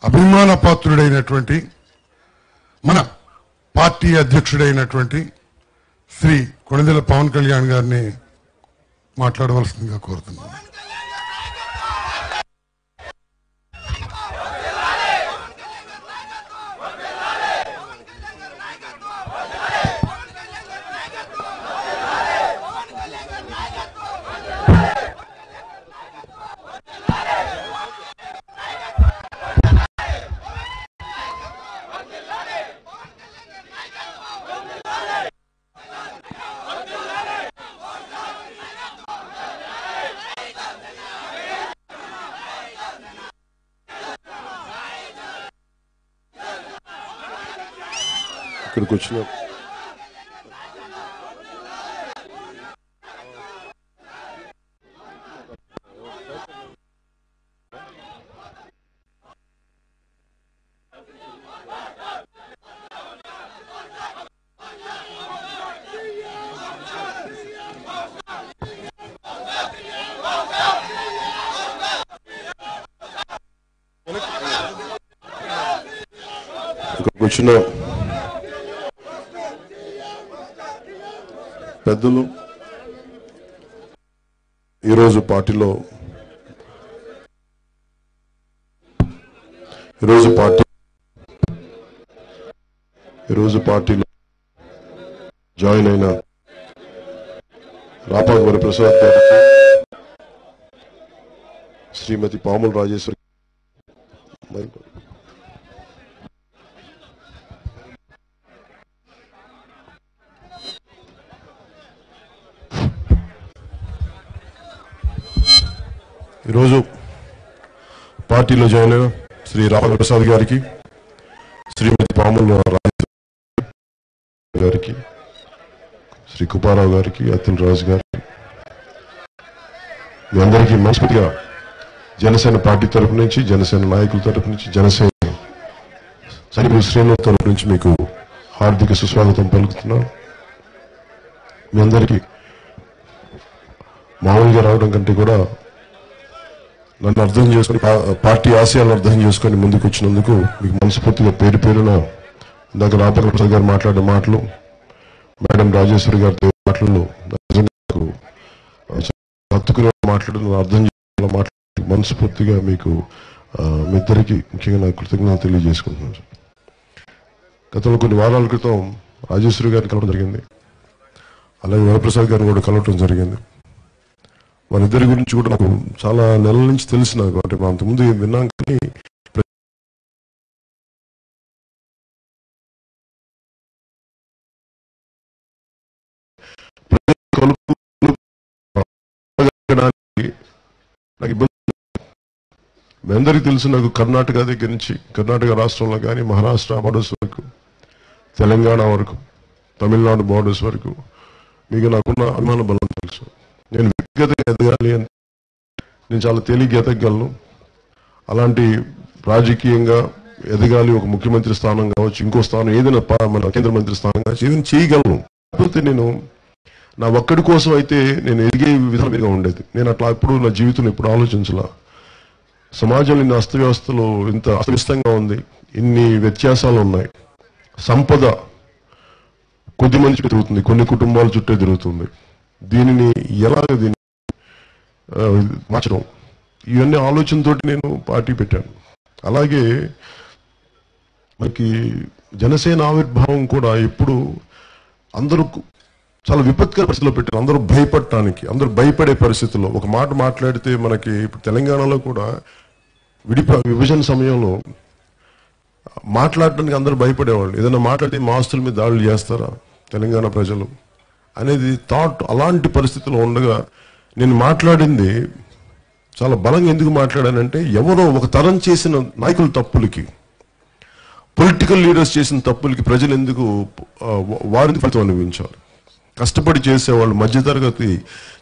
అభిమాన పాత్రుడైనటువంటి మన పార్టీ అధ్యక్షుడైనటువంటి శ్రీ కొణిదెల పవన్ కళ్యాణ్ గారిని మాట్లాడవలసిందిగా కోరుతున్నాను. ఇక్కడికి వచ్చిన పెద్దలు ఈరోజు పార్టీలో జాయిన్ అయిన రాపాక వరప్రసాద్ గారికి, శ్రీమతి పాముల రాజేశ్వరి, ఈరోజు పార్టీలో జాయిన్ అయిన శ్రీ రాపాక ప్రసాద్ గారికి, శ్రీమతి పాముల రాజేశ్వరి గారికి, శ్రీ కుపారావు గారికి, అతుల్ రాజు గారికి, మీ అందరికీ మనస్ఫూర్తిగా జనసేన పార్టీ తరపు నుంచి, జనసేన నాయకుల తరపు నుంచి, జనసేన సైనికుల శ్రేణుల తరపు నుంచి మీకు హార్దిక సుస్వాగతం పలుకుతున్నాను. మీ అందరికీ మామూలుగా రావడం కంటే కూడా నన్ను అర్థం చేసుకుని, పార్టీ ఆశయాలను అర్థం చేసుకుని ముందుకు వచ్చినందుకు మీకు మనస్ఫూర్తిగా పేరు పేరున ఇందాక రాపాక ప్రసాద్ గారు మాట్లాడే మాటలు, మేడం రాజేశ్వరి గారితో మాటలు హత్తుకునే మాట్లాడిన అర్థం చేసుకున్న మాట్లాడి మనస్ఫూర్తిగా మీకు మీ ఇద్దరికి ముఖ్యంగా నా కృతజ్ఞత తెలియజేసుకుంటున్నాను. గతంలో కొన్ని వారాల క్రితం రాజేశ్వరి గారిని కలవడం జరిగింది, అలాగే వరప్రసాద్ గారిని కూడా కలవటం జరిగింది. వారిద్దరి గురించి కూడా నాకు చాలా నెలల నుంచి తెలుసు. నాకు అంటే అంతకుముందు విన్నాం, కానీ నాకు ఇబ్బంది. మీ అందరికీ తెలుసు, నాకు కర్ణాటక దగ్గర నుంచి, కర్ణాటక రాష్ట్రంలో కానీ మహారాష్ట్ర బార్డర్స్ వరకు, తెలంగాణ వరకు, తమిళనాడు బార్డర్స్ వరకు మీకు నాకున్న అభిమాన బలం తెలుసు. నేను వ్యక్తిగతంగా ఎదగాలి అని నేను చాలా తేలిగ్గా ఎదగలను. అలాంటి రాజకీయంగా ఎదగాలి, ఒక ముఖ్యమంత్రి స్థానం కావచ్చు, ఇంకో స్థానం ఏదైనా మన కేంద్ర మంత్రి స్థానం కావచ్చు, ఏదైనా చేయగలను. కాకపోతే నేను నా ఒక్కడి కోసం అయితే నేను ఎదిగే విధానంగా ఉండేది. నేను అట్లా ఎప్పుడు నా జీవితంలో ఎప్పుడు ఆలోచించలా. సమాజంలో ఇన్ని అస్తవ్యవస్థలు, ఇంత అస్తవ్యస్తంగా ఉంది, ఇన్ని వ్యత్యాసాలు ఉన్నాయి. సంపద కొద్ది మంది చుట్టూ తిరుగుతుంది, కొన్ని కుటుంబాల చుట్టే తిరుగుతుంది. దీనిని దీన్ని మార్చడం, ఇవన్నీ ఆలోచనతో నేను పార్టీ పెట్టాను. అలాగే మనకి జనసేన ఆవిర్భావం కూడా ఎప్పుడు అందరూ చాలా విపత్కర పరిస్థితిలో పెట్టారు. అందరూ భయపడటానికి, అందరూ భయపడే పరిస్థితుల్లో ఒక మాట మాట్లాడితే మనకి ఇప్పుడు తెలంగాణలో కూడా విభజన సమయంలో మాట్లాడటానికి అందరూ భయపడేవాళ్ళు. ఏదైనా మాట్లాడితే మా ఆస్తుల మీద దాడులు చేస్తారా తెలంగాణ ప్రజలు అనేది థాట్. అలాంటి పరిస్థితుల్లో ఉండగా నేను మాట్లాడింది చాలా బలంగా ఎందుకు మాట్లాడానంటే, ఎవరో ఒక తరం చేసిన నాయకుల తప్పులకి, పొలిటికల్ లీడర్స్ చేసిన తప్పులకి ప్రజలు ఎందుకు వారికి ఫలితం అనుభవించాలి? కష్టపడి చేసేవాళ్ళు, మధ్యతరగతి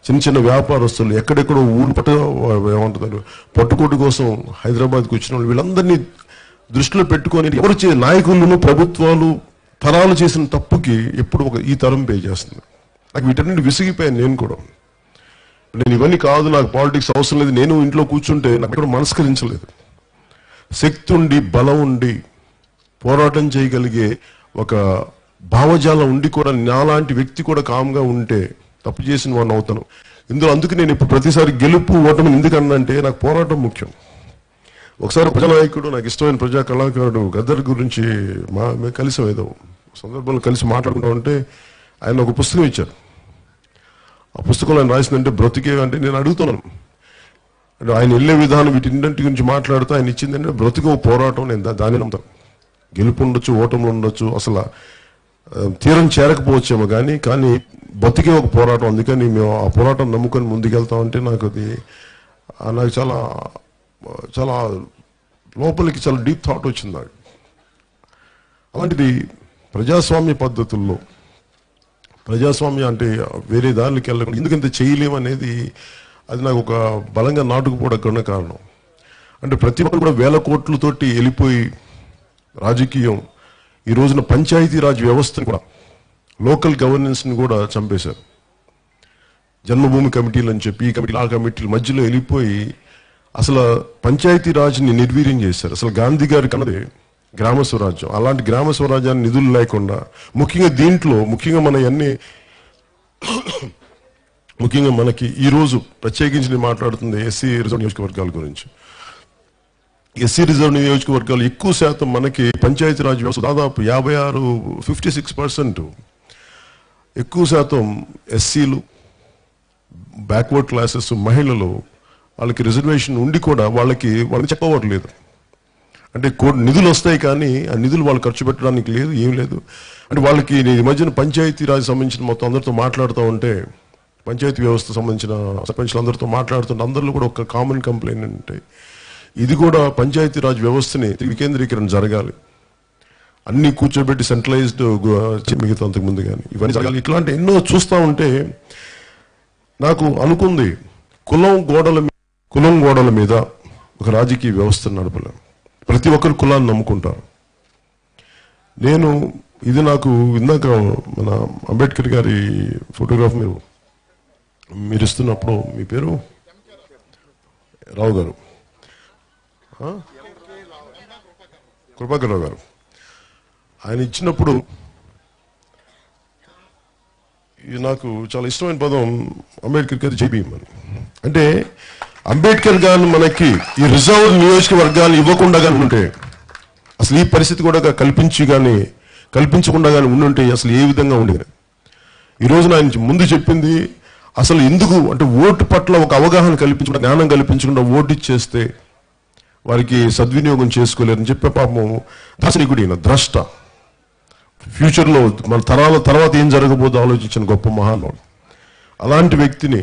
చిన్న చిన్న వ్యాపారస్తులు, ఎక్కడెక్కడో ఊరు ఏమంటారు పట్టుకోటు కోసం హైదరాబాద్కి వచ్చిన వాళ్ళు, వీళ్ళందరినీ దృష్టిలో పెట్టుకొని ఎవరు నాయకులను, ప్రభుత్వాలు తరాలు చేసిన తప్పుకి ఎప్పుడు ఈ తరం పే చేస్తుంది. నాకు వీటన్నిటి విసిగిపోయాను నేను కూడా. నేను ఇవన్నీ కాదు, నాకు పాలిటిక్స్ అవసరం లేదు, నేను ఇంట్లో కూర్చుంటే నాకు ఎక్కడ మనస్కరించలేదు. శక్తి ఉండి బలం ఉండి పోరాటం చేయగలిగే ఒక భావజాలం ఉండి కూడా నాలాంటి వ్యక్తి కూడా కామ్గా ఉంటే తప్పు చేసిన వాడిని అవుతాను. ఇందులో అందుకు నేను ఇప్పుడు ప్రతిసారి గెలుపు ఓటమి ఎందుకన్నంటే నాకు పోరాటం ముఖ్యం. ఒకసారి ప్రజానాయకుడు, నాకు ఇష్టమైన ప్రజా కళాకారుడు గద్దర్ గురించి మేము కలిసి ఏదో సందర్భంలో కలిసి మాట్లాడుకుంటా ఉంటే ఆయన ఒక పుస్తకం ఇచ్చారు. ఆ పుస్తకంలో ఆయన రాసిందంటే బ్రతికే అంటే నేను అడుగుతున్నాను, అంటే ఆయన వెళ్ళే విధానం వీటిన్నింటి గురించి మాట్లాడుతూ ఆయన ఇచ్చిందంటే బ్రతికే పోరాటం. నేను దాన్ని నమ్ముతాను. గెలుపు ఉండొచ్చు, ఓటములు ఉండొచ్చు, అసలు తీరం చేరకపోవచ్చేమో కానీ బతికే ఒక పోరాటం. అందుకని మేము ఆ పోరాటం నమ్ముకొని ముందుకెళ్తామంటే నాకు చాలా చాలా లోపలికి చాలా డీప్ థాట్ వచ్చింది నాకు. అలాంటిది ప్రజాస్వామ్య పద్ధతుల్లో, ప్రజాస్వామ్యం అంటే వేరే దారికి వెళ్ళకుండా ఎందుకంత చేయలేమనేది అది నాకు ఒక బలంగా నాటుకుపోవడం కారణం. అంటే ప్రతి ఒక్కరు కూడా వేల కోట్లతోటి వెళ్ళిపోయి రాజకీయం ఈ రోజున పంచాయతీరాజ్ వ్యవస్థను కూడా, లోకల్ గవర్నెన్స్ని కూడా చంపేశారు. జన్మభూమి కమిటీలు అని చెప్పి ఈ కమిటీలు ఆ కమిటీల మధ్యలో వెళ్ళిపోయి అసలు పంచాయతీరాజ్ని నిర్వీర్యం చేశారు. అసలు గాంధీ గారికి అన్నది గ్రామ స్వరాజ్యం. అలాంటి గ్రామ స్వరాజ్యాన్ని నిధులు లేకుండా ముఖ్యంగా ముఖ్యంగా మనకి ఈరోజు ప్రత్యేకించి నేను మాట్లాడుతుంది ఎస్సీ రిజర్వ్ నియోజకవర్గాల గురించి. ఎస్సీ రిజర్వ్ నియోజకవర్గాలు ఎక్కువ శాతం మనకి పంచాయతీరాజ్ వ్యవస్థ దాదాపు 56% ఎక్కువ శాతం ఎస్సీలు, బ్యాక్వర్డ్ క్లాసెస్, మహిళలు, వాళ్ళకి రిజర్వేషన్ ఉండి కూడా వాళ్ళకి చెప్పవట్లేదు. అంటే నిధులు వస్తాయి కానీ ఆ నిధులు వాళ్ళు ఖర్చు పెట్టడానికి లేదు, ఏం లేదు. అంటే వాళ్ళకి ఈ మధ్యన పంచాయతీరాజ్ సంబంధించిన మొత్తం అందరితో మాట్లాడుతూ ఉంటే, పంచాయతీ వ్యవస్థ సంబంధించిన సర్పంచ్లు అందరితో మాట్లాడుతుంటే అందరిలో కూడా ఒక కామన్ కంప్లైంట్ అంటే ఇది కూడా పంచాయతీరాజ్ వ్యవస్థని వికేంద్రీకరణ జరగాలి, అన్ని కూర్చోబెట్టి సెంట్రలైజ్డ్ మిగతా అంతకు ముందు కానీ ఇవన్నీ జరగాలి. ఇట్లాంటి ఎన్నో చూస్తూ ఉంటే నాకు అనుకుంది కులం గోడల మీద ఒక రాజకీయ వ్యవస్థను నడపలేం. ప్రతి ఒక్కరు కులాన్ని నమ్ముకుంటారు. ఇది నాకు ఇందాక మన అంబేద్కర్ గారి ఫోటోగ్రాఫ్ మీరు ఇస్తున్నప్పుడు, మీ పేరు రావు గారు, కృపాకర్ రావు గారు, ఆయన ఇచ్చినప్పుడు నాకు చాలా ఇష్టమైన పదం అంబేద్కర్ గారి జై భీమ్ అని. అంటే అంబేద్కర్ గారు మనకి ఈ రిజర్వ్ నియోజకవర్గాలు ఇవ్వకుండా కానీ ఉంటే, అసలు ఈ పరిస్థితి కూడా కల్పించకుండా కానీ ఉండుంటే అసలు ఏ విధంగా ఉండేది. ఈరోజు ఆయన ముందు చెప్పింది అసలు ఎందుకు అంటే ఓటు పట్ల ఒక అవగాహన కల్పించకుండా, జ్ఞానం కల్పించకుండా ఓటు ఇచ్చేస్తే వారికి సద్వినియోగం చేసుకోలేరని చెప్పే పాపం దార్శనికుడు ఈయన, ద్రష్ట. ఫ్యూచర్లో మన తరాల తర్వాత ఏం జరగబోదో ఆలోచించిన గొప్ప మహానుభావుడు. అలాంటి వ్యక్తిని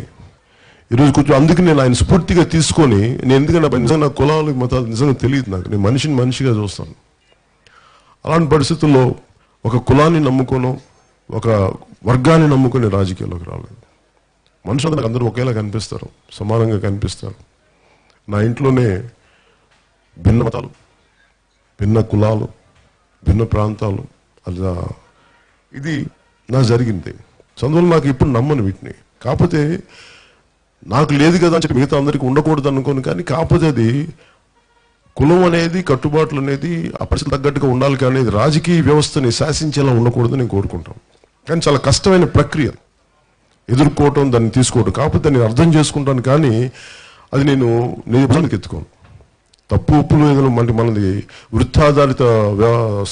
ఈరోజు కొంచెం అందుకు నేను ఆయన స్ఫూర్తిగా తీసుకొని, నేను ఎందుకంటే నిజంగా కులాలు మతాలు నిజంగా తెలియదు నాకు, నేను మనిషిగా చూస్తాను. అలాంటి పరిస్థితుల్లో ఒక కులాన్ని నమ్ముకోను, ఒక వర్గాన్ని నమ్ముకుని రాజకీయాల్లోకి రాలేదు. మనుషులందరూ అందరూ ఒకేలా కనిపిస్తారు, సమానంగా కనిపిస్తారు. నా ఇంట్లోనే భిన్న మతాలు, భిన్న కులాలు, భిన్న ప్రాంతాలు, అలా ఇది నాకు జరిగింది. అందువల్ల నాకు ఇప్పుడు నమ్మను వీటిని. కాకపోతే నాకు లేదు కదా అని చెప్పి మిగతా అందరికీ ఉండకూడదు అనుకోను. కానీ కాకపోతే అది కులం అనేది, కట్టుబాట్లు అనేది ఆ పరిస్థితి తగ్గట్టుగా ఉండాలి. కానీ రాజకీయ వ్యవస్థని శాసించేలా ఉండకూడదు నేను కోరుకుంటాను. కానీ చాలా కష్టమైన ప్రక్రియ ఎదుర్కోవటం, దాన్ని తీసుకోవటం. కాకపోతే నేను అర్థం చేసుకుంటాను, కానీ అది నేను నిజానికి ఎత్తుకోను. తప్పు ఒప్పులు ఏదైనా మనది వృత్తాధారిత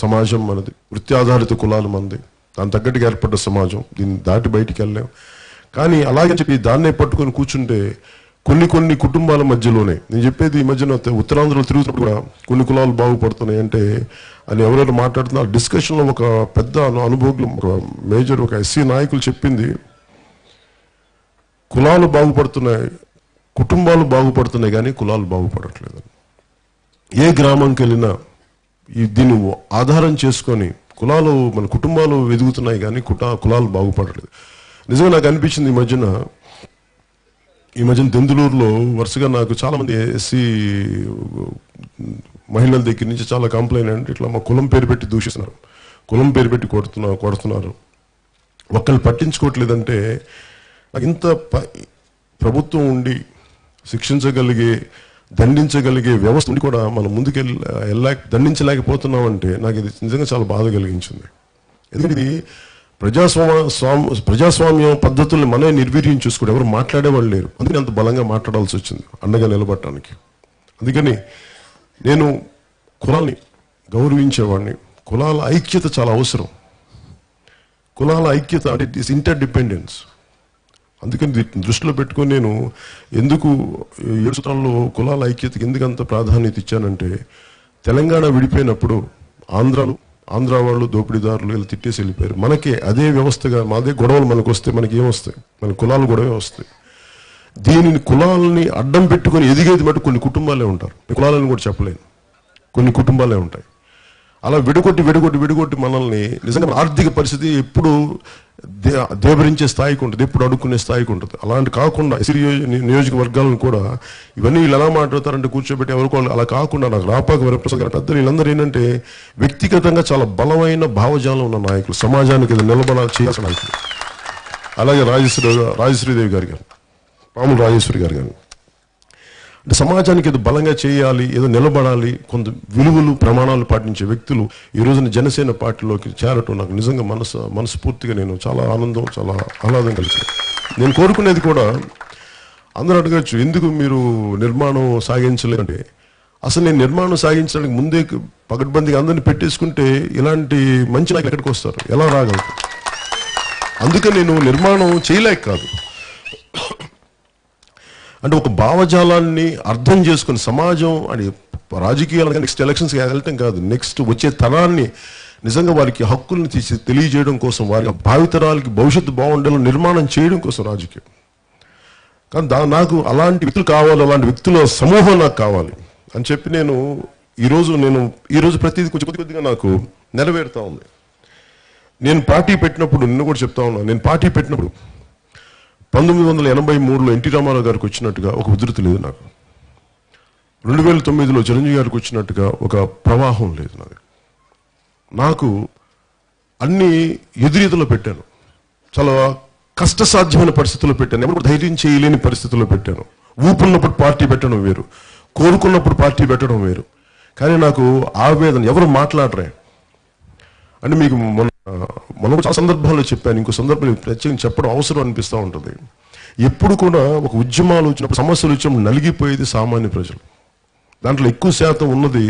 సమాజం, మనది వృత్తి ఆధారిత కులాలు, మనది దాని తగ్గట్టుగా ఏర్పడ్డ సమాజం. దీన్ని దాటి బయటికి వెళ్ళలేం. కానీ అలాగే చెప్పి దాన్నే పట్టుకొని కూర్చుంటే కొన్ని కుటుంబాల మధ్యలోనే, నేను చెప్పేది ఈ మధ్యన ఉత్తరాంధ్రలో తిరుగుతున్నప్పుడు కూడా కొన్ని కులాలు బాగుపడుతున్నాయి అంటే అని ఎవరైనా మాట్లాడుతున్నారు. డిస్కషన్లో ఒక పెద్ద అనుభవం, ఒక మేజర్, ఒక ఎస్సీ నాయకులు చెప్పింది, కులాలు బాగుపడుతున్నాయి, కుటుంబాలు బాగుపడుతున్నాయి కానీ కులాలు బాగుపడట్లేదు. ఏ గ్రామంకి వెళ్ళినా దీన్ని ఆధారం చేసుకొని కులాలు, మన కుటుంబాలు ఎదుగుతున్నాయి కానీ కులాలు బాగుపడట్లేదు. నిజంగా నాకు అనిపించింది ఈ మధ్యన దెందులూరులో వరుసగా నాకు చాలా మంది ఎస్సీ మహిళల దగ్గర నుంచి చాలా కంప్లైంట్ అంటే ఇట్లా మా కులం పేరు పెట్టి దూషిస్తున్నారు, కులం పేరు పెట్టి కొడుతున్నారు, ఒక్కళ్ళు పట్టించుకోవట్లేదంటే నాకు ఇంత ప్రభుత్వం ఉండి శిక్షించగలిగే దండించగలిగే వ్యవస్థ ఉండి కూడా మనం దండించలేకపోతున్నామంటే నాకు ఇది నిజంగా చాలా బాధ కలిగించింది. ఎందుకంటే ఇది ప్రజాస్వామ్యం పద్ధతుల్ని మనమే నిర్వీర్యం చూసుకుంటే ఎవరు మాట్లాడేవాళ్ళు లేరు. అందుకని అంత బలంగా మాట్లాడాల్సి వచ్చింది అండగా నిలబడటానికి. అందుకని నేను కులాల్ని గౌరవించేవాడిని. కులాల ఐక్యత చాలా అవసరం. కులాల ఐక్యత అంటే ఇట్ ఈస్ ఇంటర్ డిపెండెన్స్. అందుకని దృష్టిలో పెట్టుకొని నేను ఎందుకు 7 సూత్రాల్లో కులాల ఐక్యతకి ఎందుకంత ప్రాధాన్యత ఇచ్చానంటే, తెలంగాణ విడిపోయినప్పుడు ఆంధ్ర వాళ్ళు దోపిడీదారులు ఇలా తిట్టేసి వెళ్ళిపోయారు. మనకే అదే వ్యవస్థగా మాదే గొడవలు మనకు వస్తే మనకి ఏమొస్తాయి? మన కులాలు గొడవే వస్తాయి. దీనిని కులాలని అడ్డం పెట్టుకొని ఎదిగేది మటు కొన్ని కుటుంబాలే ఉంటారు. కులాలను కూడా చెప్పలేను, కొన్ని కుటుంబాలే ఉంటాయి. అలా విడగొట్టి మనల్ని నిజంగా ఆర్థిక పరిస్థితి ఎప్పుడు దేవరించే స్థాయికి ఉంటుంది, ఎప్పుడు అడుక్కునే స్థాయికి ఉంటుంది. అలాంటి కాకుండా ఎస్సీ నియోజకవర్గాలను కూడా ఇవన్నీ వీళ్ళు ఎలా మాట్లాడతారంటే కూర్చోబెట్టి ఎవరికో అలా కాకుండా నాకు రాపాక వరప్రసాద్ గారు పెద్దలు వీళ్ళందరూ ఏంటంటే వ్యక్తిగతంగా చాలా బలమైన భావజాలం ఉన్న నాయకులు, సమాజానికి చేయాల్సిన నాయకులు. అలాగే రాజశ్రీదేవి గారు పాముల రాజేశ్వరి గారు అంటే సమాజానికి ఏదో బలంగా చేయాలి, ఏదో నిలబడాలి, కొంత విలువలు ప్రమాణాలు పాటించే వ్యక్తులు ఈ రోజున జనసేన పార్టీలోకి చేరటం నాకు నిజంగా మనస్ఫూర్తిగా నేను చాలా ఆనందం, చాలా ఆహ్లాదం కలిగింది. నేను కోరుకునేది కూడా, అందరూ అడగచ్చు ఎందుకు మీరు నిర్మాణం సాగించలేదంటే, అసలు నేను నిర్మాణం సాగించడానికి ముందే పకడ్బందీగా అందరినీ పెట్టేసుకుంటే ఇలాంటి మంచి నాయకులు ఎక్కడికి వస్తారు, ఎలా రాగలరు? అందుకని నేను నిర్మాణం చేయలేక కాదు, అంటే ఒక భావజాలాన్ని అర్థం చేసుకుని సమాజం అని రాజకీయాలు నెక్స్ట్ ఎలక్షన్స్కి వెళ్ళటం కాదు, నెక్స్ట్ వచ్చే తరాన్ని నిజంగా వారికి హక్కుల్ని తెలియజేయడం కోసం, వారి భావితరాలకి భవిష్యత్తు బాగుండేలా నిర్మాణం చేయడం కోసం రాజకీయం. కానీ నాకు అలాంటి వ్యక్తులు కావాలి, అలాంటి వ్యక్తుల సమూహం నాకు కావాలి అని చెప్పి నేను ఈరోజు ప్రతిదీ కొద్దిగా నాకు నెరవేరుతా ఉంది. నేను పార్టీ పెట్టినప్పుడు, నిన్న కూడా చెప్తా ఉన్నాను, నేను పార్టీ పెట్టినప్పుడు 1983లో ఎన్టీ రామారావు గారికి వచ్చినట్టుగా ఒక ఉధృతి లేదు నాకు. 2009లో చిరంజీవి గారికి వచ్చినట్టుగా ఒక ప్రవాహం లేదు నాకు అన్ని ఎదురీతలో పెట్టాను, చాలా కష్టసాధ్యమైన పరిస్థితుల్లో పెట్టాను, ఎవరు ధైర్యం చేయలేని పరిస్థితుల్లో పెట్టాను. ఊపున్నప్పుడు పార్టీ పెట్టడం వేరు, కోరుకున్నప్పుడు పార్టీ పెట్టడం వేరు. కానీ నాకు ఆవేదన, ఎవరు మాట్లాడరే అంటే మీకు మొన్న చాలా సందర్భాల్లో చెప్పాను, ఇంకో సందర్భంలో ప్రత్యేకంగా చెప్పడం అవసరం అనిపిస్తూ ఉంటుంది. ఎప్పుడు కూడా ఒక ఉద్యమాలు వచ్చినప్పుడు, సమస్యలు వచ్చినప్పుడు నలిగిపోయేది సామాన్య ప్రజలు. దాంట్లో ఎక్కువ శాతం ఉన్నది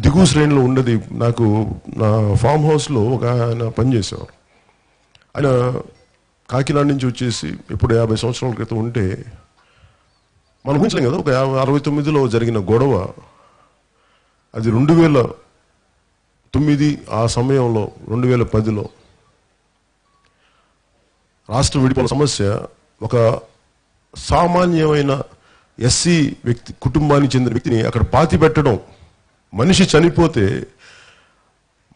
దిగువ శ్రేణిలో ఉండేది. నాకు నా ఫామ్ హౌస్లో ఒక ఆయన పనిచేసేవారు. ఆయన కాకినాడ నుంచి వచ్చేసి ఇప్పుడు 50 సంవత్సరాల క్రితం ఉంటే మనం ఊహించలేం కదా. ఒక 69లో జరిగిన గొడవ, అది 2009 ఆ సమయంలో 2010లో రాష్ట్రం విడిపోయిన సమస్య, ఒక సామాన్యమైన ఎస్సీ వ్యక్తి కుటుంబానికి చెందిన వ్యక్తిని అక్కడ పాతి పెట్టడం, మనిషి చనిపోతే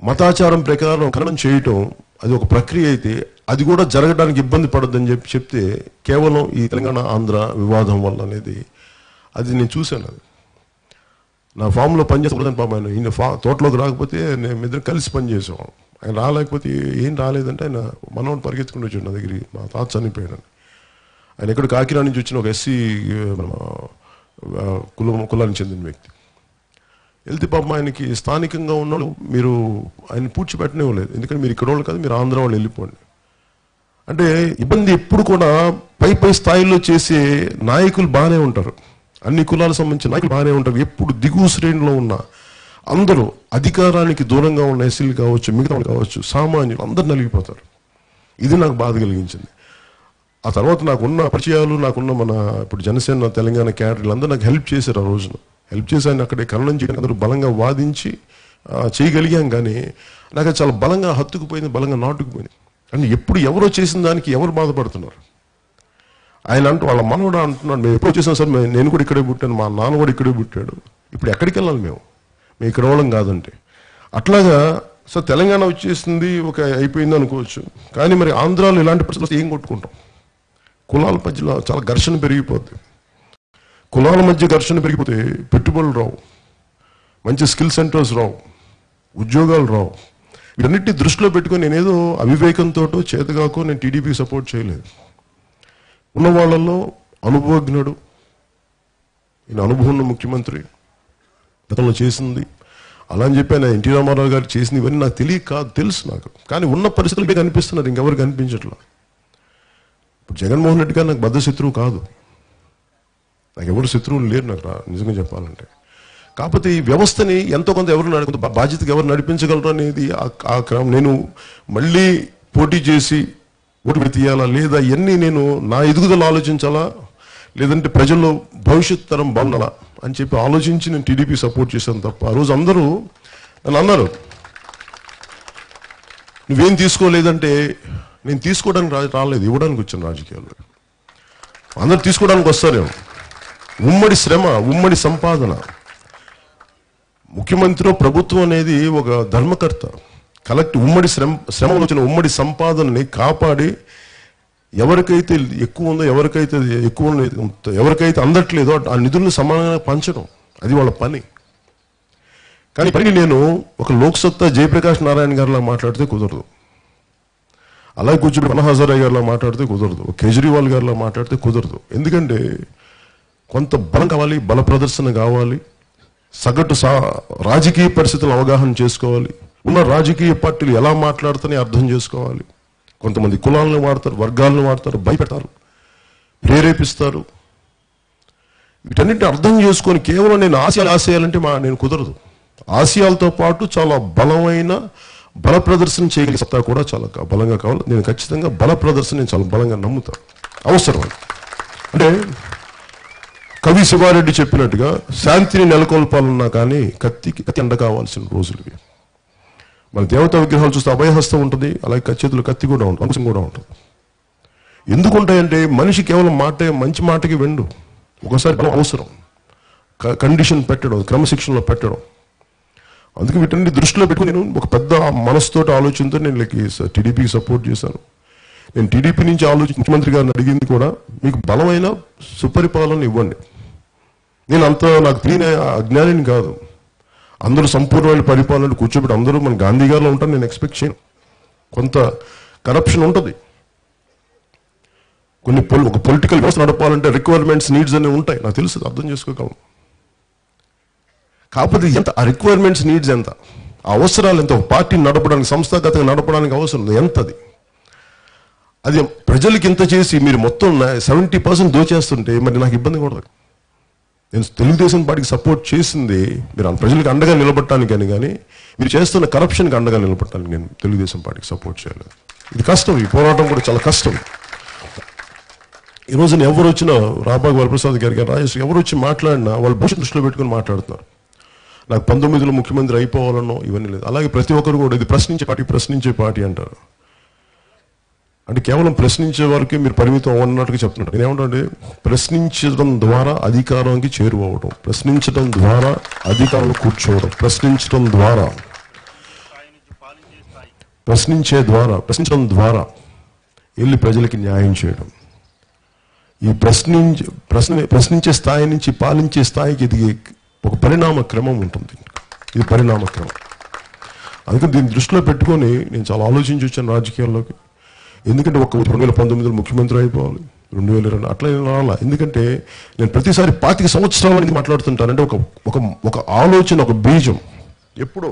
మతాచారం ప్రకారం ఖననం చేయటం, అది ఒక ప్రక్రియ అయితే అది కూడా జరగడానికి ఇబ్బంది పడద్దని చెప్తే కేవలం ఈ తెలంగాణ ఆంధ్ర వివాదం వల్ల అనేది, అది నేను చూశాను. అది నా ఫామ్లో పనిచేసిన పాప ఆయన, ఈయన తోటలోకి రాకపోతే మేము ఇద్దరు కలిసి పనిచేసేవాళ్ళం. ఆయన రాలేకపోతే ఏం రాలేదంటే ఆయన మనోడు పరిగెత్తుకుంటూ వచ్చాడు నా దగ్గరికి, మా తాత చనిపోయాడు. ఆయన ఎక్కడ కాకినాడ నుంచి వచ్చిన ఒక ఎస్సీ కులానికి చెందిన వ్యక్తి. వెళ్తే పాపం ఆయనకి స్థానికంగా ఉన్నాడు, మీరు ఆయన పూడ్చిపెట్టనివ్వలేదు, ఎందుకంటే మీరు ఇక్కడ వాళ్ళు కాదు, మీరు ఆంధ్ర వాళ్ళు వెళ్ళిపోండి అంటే. ఇబ్బంది ఎప్పుడు కూడా పై స్థాయిలో చేసే నాయకులు బాగానే ఉంటారు, అన్ని కులాలకు సంబంధించిన నాయకులు బాగానే ఉంటారు. ఎప్పుడు దిగువ శ్రేణిలో ఉన్న అందరూ, అధికారానికి దూరంగా ఉన్న ఎస్సీలు కావచ్చు, మిగతా కావచ్చు, సామాన్యులు అందరూ నలిగిపోతారు. ఇది నాకు బాధ కలిగించింది. ఆ తర్వాత నాకున్న పరిచయాలు, నాకున్న మన ఇప్పుడు జనసేన తెలంగాణ క్యాడర్లు అందరూ నాకు హెల్ప్ చేశారు. ఆ రోజున హెల్ప్ చేసి ఆయన అక్కడే ఖననం చేయడానికి అందరూ బలంగా వాదించి చేయగలిగాం. కానీ నాకు అది చాలా బలంగా హత్తుకుపోయింది, బలంగా నాటుకుపోయింది. అంటే ఎప్పుడు ఎవరో చేసిన దానికి ఎవరు బాధపడుతున్నారు? ఆయన వాళ్ళ మనవడు అంటున్నాడు, మేము ఎప్పుడు వచ్చేసాం సార్, నేను కూడా ఇక్కడే పుట్టాను, మా నాన్న కూడా ఇక్కడే పుట్టాడు, ఇప్పుడు ఎక్కడికి వెళ్ళాలి మేము ఇక్కడ వాళ్ళం కాదంటే. అట్లాగా సార్ తెలంగాణ వచ్చేసింది, ఒక అయిపోయింది అనుకోవచ్చు. కానీ మరి ఆంధ్రాలో ఇలాంటి పరిస్థితులు ఏం కొట్టుకుంటాం? కులాల మధ్యలో చాలా ఘర్షణ పెరిగిపోద్ది. కులాల మధ్య ఘర్షణ పెరిగిపోతే పెట్టుబడులు రావు, మంచి స్కిల్ సెంటర్స్ రావు, ఉద్యోగాలు రావు. వీటన్నిటిని దృష్టిలో పెట్టుకొని నేనేదో అవివేకంతో చేతగాకో నేను టీడీపీకి సపోర్ట్ చేయలేదు. ఉన్న వాళ్ళల్లో అనుభవజ్ఞుడు, ఈయన అనుభవం ఉన్న ముఖ్యమంత్రి, గతంలో చేసింది. అలా అని చెప్పి ఆయన ఎన్టీ రామారావు గారు చేసింది ఇవన్నీ నాకు తెలియక కాదు, తెలుసు నాకు. కానీ ఉన్న పరిస్థితులు కనిపిస్తున్నారు, ఇంకెవరు కనిపించట్లా. ఇప్పుడు జగన్మోహన్ రెడ్డి గారు నాకు బద్ధ శత్రువు కాదు, నాకు ఎవరు శత్రువులు లేరు నాకు నిజంగా చెప్పాలంటే. కాకపోతే ఈ వ్యవస్థని ఎంతో కొంత ఎవరు బాధ్యతగా ఎవరు నడిపించగలరు అనేది ఆ క్రమం. నేను మళ్ళీ పోటీ చేసి ఓటు తీయాలా లేదా, ఇవన్నీ నేను నా ఎదుగుదల ఆలోచించాలా, లేదంటే ప్రజల్లో భవిష్యత్ తరం బాగుండాలా అని చెప్పి ఆలోచించి నేను టీడీపీ సపోర్ట్ చేశాను తప్ప, ఆ రోజు అందరూ నన్ను అన్నారు నువ్వేం తీసుకోలేదంటే, నేను తీసుకోవడానికి రాలేదు, ఇవ్వడానికి వచ్చాను రాజకీయాల్లో. అందరు తీసుకోవడానికి వస్తారేమో. ఉమ్మడి శ్రమ, ఉమ్మడి సంపాదన. ముఖ్యమంత్రి ప్రభుత్వం అనేది ఒక ధర్మకర్త. ఉమ్మడి శ్రమలో వచ్చిన ఉమ్మడి సంపాదనని కాపాడి ఎవరికైతే ఎక్కువ ఉందో, ఎవరికైతే అందట్లేదో ఆ నిధులను సమానంగా పంచడం, అది వాళ్ళ పని. కానీ పని నేను ఒక లోక్సత్తా జయప్రకాష్ నారాయణ గారిలా మాట్లాడితే కుదరదు, అలాగే కూర్చొని అన్నా హజారే గారిలా మాట్లాడితే కుదరదు, కేజ్రీవాల్ గారిలా మాట్లాడితే కుదరదు. ఎందుకంటే కొంత బలం కావాలి, బల ప్రదర్శన కావాలి, సగటు రాజకీయ పరిస్థితులను అవగాహన చేసుకోవాలి, ఉన్న రాజకీయ పార్టీలు ఎలా మాట్లాడుతాయని అర్థం చేసుకోవాలి. కొంతమంది కులాలను వాడతారు, వర్గాలను వాడతారు, భయపెడతారు, ప్రేరేపిస్తారు. వీటన్నిటిని అర్థం చేసుకొని కేవలం నేను ఆశయాలంటే నేను కుదరదు. ఆశయాలతో పాటు చాలా బలమైన బల ప్రదర్శన చేయగలిగే సత్తా కూడా చాలా బలంగా కావాలి. నేను ఖచ్చితంగా బల ప్రదర్శన నేను చాలా బలంగా నమ్ముతాను, అవసరం. అంటే కవి శివారెడ్డి చెప్పినట్టుగా శాంతిని నెలకొల్పాలన్నా కానీ కత్తి ఎండ కావాల్సిన రోజులు ఇవి. మన దేవతా విగ్రహాలు చూస్తే అభయహస్తం ఉంటుంది, అలాగే చేతులు కత్తి కూడా ఉంటుంది, అంశం కూడా ఉంటుంది. ఎందుకుంటాయంటే మనిషి కేవలం మంచి మాటకి వెండు, ఒకసారి బలం అవసరం, కండిషన్ పెట్టడం, క్రమశిక్షణలో పెట్టడం. అందుకే వీటన్ని దృష్టిలో పెట్టుకుని నేను ఒక పెద్ద మనసుతోటి ఆలోచనతో నేను టీడీపీకి సపోర్ట్ చేశాను. నేను టీడీపీ నుంచి ముఖ్యమంత్రి గారిని అడిగింది కూడా, మీకు బలమైన సుపరిపాలన ఇవ్వండి. నేను నాకు తెలియని అజ్ఞానిని కాదు. అందరూ సంపూర్ణమైన పరిపాలన కూర్చోబెట్టి అందరూ మన గాంధీ గారిలో ఉంటారు నేను ఎక్స్పెక్ట్ చేయను. కొంత కరప్షన్ ఉంటుంది, ఒక పొలిటికల్ వ్యవస్థ నడపాలంటే రిక్వైర్మెంట్స్, నీడ్స్ అనేవి ఉంటాయి, నాకు తెలుసు, అర్థం చేసుకోగలను. కాకపోతే ఆ రిక్వైర్మెంట్స్, నీడ్స్ ఎంత, ఆ అవసరాలు ఎంత, ఒక పార్టీని నడపడానికి, సంస్థాగతంగా నడపడానికి అవసరం ఎంతది, అది ప్రజలకి ఇంత చేసి మీరు మొత్తం 70% దోచేస్తుంటే మరి నాకు ఇబ్బంది కూడా. నేను తెలుగుదేశం పార్టీకి సపోర్ట్ చేసింది మీరు ప్రజలకు అండగా నిలబడటానికి కానీ మీరు చేస్తున్న కరప్షన్కి అండగా నిలబడటానికి నేను తెలుగుదేశం పార్టీకి సపోర్ట్ చేయలేదు. ఇది కష్టం, ఈ పోరాటం కూడా చాలా కష్టం. ఈరోజు ఎవరు వచ్చినా, రాబాగ్ వరప్రసాద్ గారికి, రాజేష్ ఎవరు వచ్చి మాట్లాడినా వాళ్ళు భవిష్యత్తు దృష్టిలో పెట్టుకుని మాట్లాడుతున్నారు. నాకు 19లో ముఖ్యమంత్రి అయిపోవాలనో ఇవన్నీ లేదు. అలాగే ప్రతి ఒక్కరు కూడా ఇది ప్రశ్నించే పార్టీ అంటారు. అంటే కేవలం ప్రశ్నించే వరకే మీరు పరిమితం అన్నట్టుగా చెప్తున్నారు. నేనేమంటే ప్రశ్నించడం ద్వారా అధికారానికి చేరువవడం, ప్రశ్నించడం ద్వారా అధికారంలో కూర్చోవడం, ప్రశ్నించడం ద్వారా వెళ్ళి ప్రజలకి న్యాయం చేయడం. ఈ ప్రశ్నించే స్థాయి నుంచి పాలించే స్థాయికి ఎదిగే ఒక పరిణామ క్రమం ఉంటుంది. ఇది పరిణామ క్రమం. అందుకని దీన్ని దృష్టిలో పెట్టుకొని నేను చాలా ఆలోచించి వచ్చాను రాజకీయాల్లోకి. ఎందుకంటే 2019లో ముఖ్యమంత్రి అయిపోవాలి, 2020 అట్లా రాలా. ఎందుకంటే నేను ప్రతిసారి 25 సంవత్సరాల నుంచి మాట్లాడుతుంటాను. అంటే ఒక ఆలోచన, ఒక బీజం. ఎప్పుడో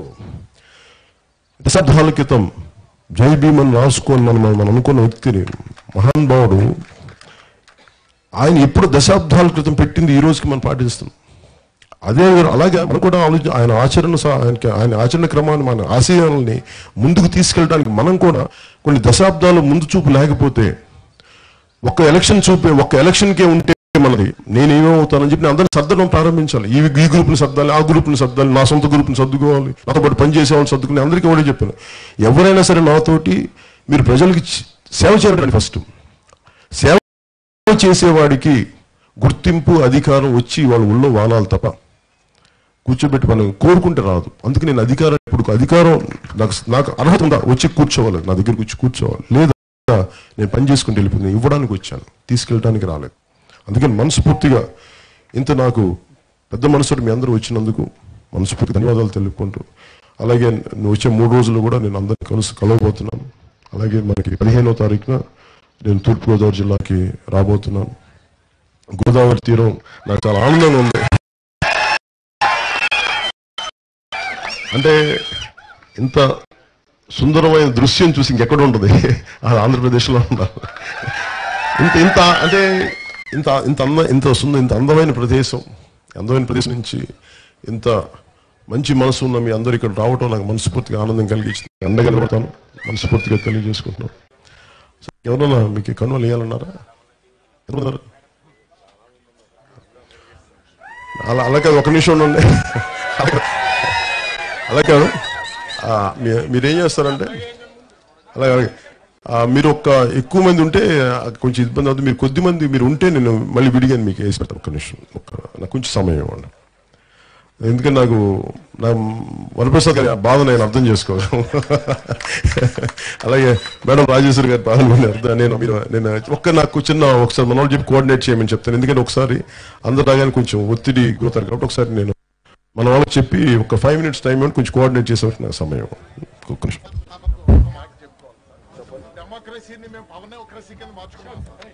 దశాబ్దాల క్రితం జై భీమన్ రాసుకొని మనం అనుకున్న వ్యక్తిని, మహానుభావుడు, ఆయన ఎప్పుడు దశాబ్దాల క్రితం పెట్టింది ఈ రోజుకి మనం పాటిస్తున్నాం. అలాగే మనం కూడా ఆయన ఆచరణ క్రమాన్ని, మన ఆశయాలని ముందుకు తీసుకెళ్ళడానికి మనం కూడా కొన్ని దశాబ్దాలు ముందు చూపు లేకపోతే, ఒక్క ఎలక్షన్కే ఉంటే మనది నేనేమవుతానని చెప్పి అందరినీ సర్దడం ప్రారంభించాలి. ఈ గ్రూప్ని సర్దాలి, ఆ గ్రూప్ని సర్దాలి, నా సొంత గ్రూప్ని సర్దుకోవాలి, నాతో పాటు పనిచేసే వాళ్ళని సర్దుకుని అందరికీ కూడా చెప్పాను, ఎవరైనా సరే నాతోటి మీరు ప్రజలకి సేవ చేయాలి. ఫస్ట్ సేవ చేసేవాడికి గుర్తింపు, అధికారం వచ్చి వాళ్ళ ఊళ్ళో వాలాలి తప్ప కూర్చోబెట్టి మనం కోరుకుంటే రాదు. అందుకే నేను అధికారం నాకు అర్హత ఉందా, వచ్చి కూర్చోవాలి, నా దగ్గరకు వచ్చి కూర్చోవాలి, లేదా నేను పని చేసుకుంటూ వెళ్ళిపోయింది, ఇవ్వడానికి వచ్చాను, తీసుకెళ్ళడానికి రాలేదు. అందుకని మనస్ఫూర్తిగా నాకు పెద్ద మనసుతో మీ అందరూ వచ్చినందుకు మనస్ఫూర్తిగా ధన్యవాదాలు తెలుపుకుంటూ, అలాగే నువ్వు వచ్చే 3 రోజులు కూడా నేను అందరినీ కలవబోతున్నాను. అలాగే మనకి 15వ తారీఖున నేను తూర్పుగోదావరి జిల్లాకి రాబోతున్నాను. గోదావరి తీరం నాకు చాలా ఆనందంగా ఉంది. అంటే ఇంత సుందరమైన దృశ్యం చూసి ఇంకెక్కడ ఉంటుంది, అది ఆంధ్రప్రదేశ్లో ఉండాలి. ఇంత అంటే ఇంత అందమైన ప్రదేశం నుంచి ఇంత మంచి మనసు ఉన్న మీ అందరూ ఇక్కడ రావటం నాకు మనస్ఫూర్తిగా ఆనందం కలిగించింది. అండగలుగుతాను మనస్ఫూర్తిగా తెలియజేసుకుంటున్నాను. ఎవరన్నా మీకు కన్నులు వేయాలన్నారా? అలా కాదు, ఒక నిమిషం ఉండండి. అలా కాదు, మీరేం చేస్తారంటే అలాగే మీరు ఎక్కువ మంది ఉంటే కొంచెం ఇబ్బంది అవుతుంది. మీరు కొద్ది మంది మీరు ఉంటే నేను మళ్ళీ విడిగాను మీకు వేసి పెడతాను. ఒక్క నిమిషం, నాకు కొంచెం సమయం ఇవ్వండి. ఎందుకంటే నా వరప్రసాద్ గారి బాధ నేను అర్థం చేసుకోగలను. అలాగే మేడం రాజేశ్వరి గారి బాధ నేను నాకు ఒకసారి మన వాళ్ళు చెప్పి కోఆర్డినేట్ చేయమని చెప్తాను. ఎందుకంటే ఒకసారి అందరు రాగానే కొంచెం ఒత్తిడి గురవుతారు కాబట్టి ఒకసారి నేను మన వాళ్ళకి చెప్పి ఒక 5 minutes టైం ఇవ్వండి, కొంచెం కోఆర్డినేట్ చేసేవారికి నాకు సమయం. ఒక్క నిమిషం. డెమోక్రసీని మేము పవనోక్రసీ కింద మార్చుకున్నాం సార్.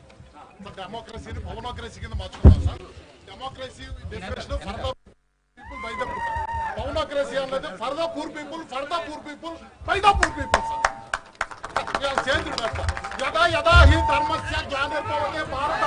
డెమోక్రసీని పవనోక్రసీ కింద మార్చుకున్నాం sir. Democracy definition for the people by the people. పవనోక్రసీ అన్నది for the poor people by the poor people sir. యదా యదా హి ధర్మస్య గ్లానిర్భవతి భారత